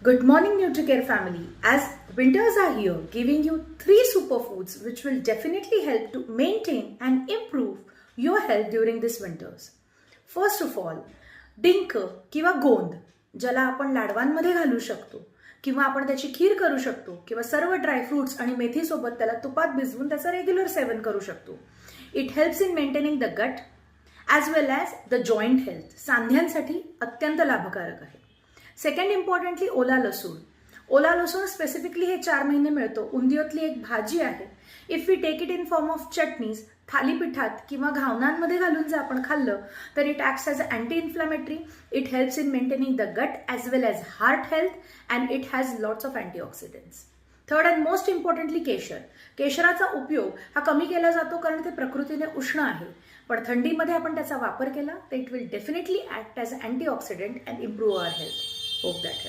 Good morning, NutriCare family. As winters are here, giving you 3 superfoods which will definitely help to maintain and improve your health during this winters. First of all, डिंक किंवा गोंद ज्याला आपण लाडवांमध्ये घालू शकतो किंवा आपण त्याची खीर करू शकतो किंवा सर्व ड्रायफ्रुट्स आणि मेथीसोबत त्याला तुपात भिजवून त्याचं रेग्युलर सेवन करू शकतो. It helps in maintaining the gut as well as the joint health. सांध्यांसाठी अत्यंत लाभकारक आहे. सेकंड इम्पॉर्टंटली ओला लसूण. ओला लसूण स्पेसिफिकली हे 4 महिने मिळतो. उंदियोतली एक भाजी आहे. If we take it in form of chutneys, थालीपीठात किंवा घावनांमध्ये घालून जर आपण खाल्लं तर it acts as anti inflammatory. It helps in maintaining the gut as well as heart health and it has lots of antioxidants. Third and most importantly केशर. केशराचा उपयोग हा कमी केला जातो कारण ते प्रकृतीने उष्ण आहे, पण थंडीमध्ये आपण त्याचा वापर केला तर it will definitely act as antioxidant and improve our health. Hope that